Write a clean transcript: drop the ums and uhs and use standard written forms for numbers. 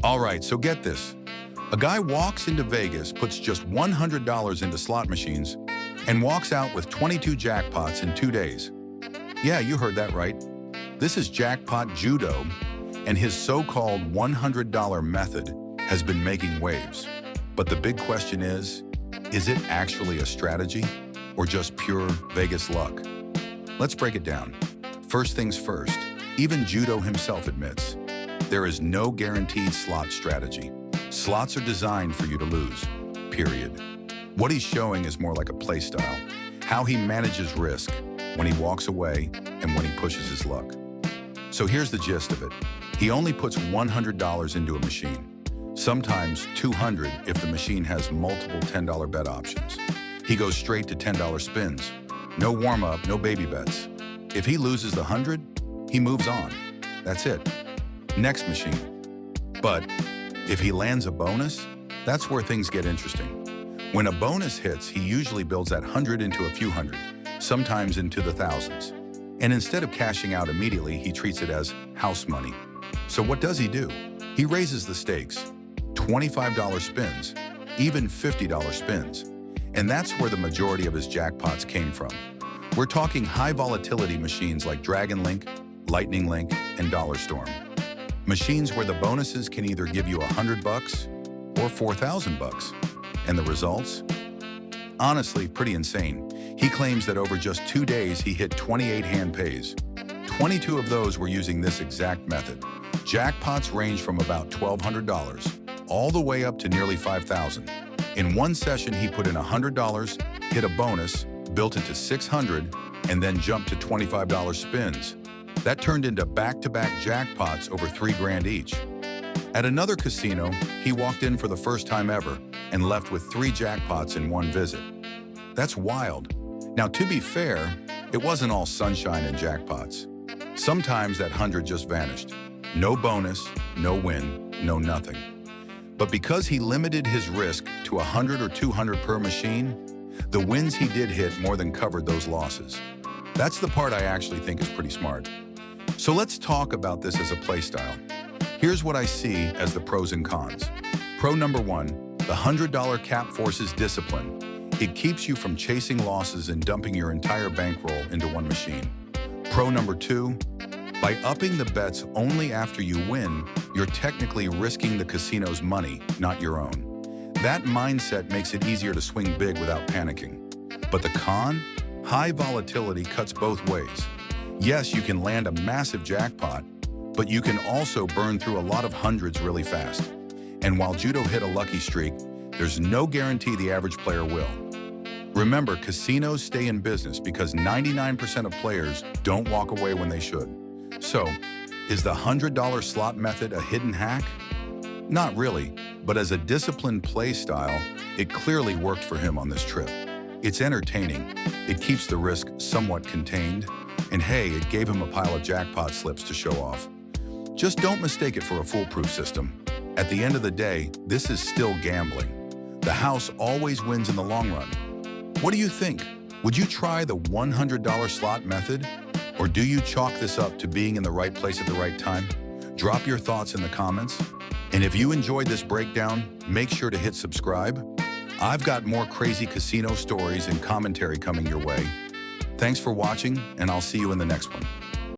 All right, so get this. A guy walks into Vegas, puts just $100 into slot machines, and walks out with 22 jackpots in 2 days. Yeah, you heard that right. This is Jackpot Judo, and his so-called $100 method has been making waves. But the big question is it actually a strategy or just pure Vegas luck? Let's break it down. First things first, even Judo himself admits, there is no guaranteed slot strategy. Slots are designed for you to lose, period. What he's showing is more like a play style, how he manages risk when he walks away and when he pushes his luck. So here's the gist of it. He only puts $100 into a machine, sometimes $200 if the machine has multiple $10 bet options. He goes straight to $10 spins. No warm-up, no baby bets. If he loses the 100, he moves on. That's it. Next machine. But if he lands a bonus, that's where things get interesting. When a bonus hits, he usually builds that 100 into a few hundred, sometimes into the thousands. And instead of cashing out immediately, he treats it as house money. So what does he do? He raises the stakes. $25 spins, even $50 spins. And that's where the majority of his jackpots came from. We're talking high volatility machines like Dragon Link, Lightning Link, and Dollar Storm. Machines where the bonuses can either give you $100 or $4,000. And the results? Honestly, pretty insane. He claims that over just 2 days, he hit 28 hand pays. 22 of those were using this exact method. Jackpots range from about $1,200 all the way up to nearly $5,000. In one session, he put in $100, hit a bonus, built it to $600, and then jumped to $25 spins. That turned into back-to-back jackpots over $3,000 each. At another casino, he walked in for the first time ever and left with 3 jackpots in one visit. That's wild. Now, to be fair, it wasn't all sunshine and jackpots. Sometimes that 100 just vanished. No bonus, no win, no nothing. But because he limited his risk to 100 or 200 per machine, the wins he did hit more than covered those losses. That's the part I actually think is pretty smart. So let's talk about this as a play style. Here's what I see as the pros and cons. Pro number 1, the $100 cap forces discipline. It keeps you from chasing losses and dumping your entire bankroll into one machine. Pro number 2, by upping the bets only after you win, you're technically risking the casino's money, not your own. That mindset makes it easier to swing big without panicking. But the con? High volatility cuts both ways. Yes, you can land a massive jackpot, but you can also burn through a lot of hundreds really fast. And while Judo hit a lucky streak, there's no guarantee the average player will. Remember, casinos stay in business because 99% of players don't walk away when they should. So, is the $100 slot method a hidden hack? Not really, but as a disciplined play style, it clearly worked for him on this trip. It's entertaining, it keeps the risk somewhat contained, and hey, it gave him a pile of jackpot slips to show off. Just don't mistake it for a foolproof system. At the end of the day, this is still gambling. The house always wins in the long run. What do you think? Would you try the $100 slot method? Or do you chalk this up to being in the right place at the right time? Drop your thoughts in the comments. And if you enjoyed this breakdown, make sure to hit subscribe. I've got more crazy casino stories and commentary coming your way. Thanks for watching, and I'll see you in the next one.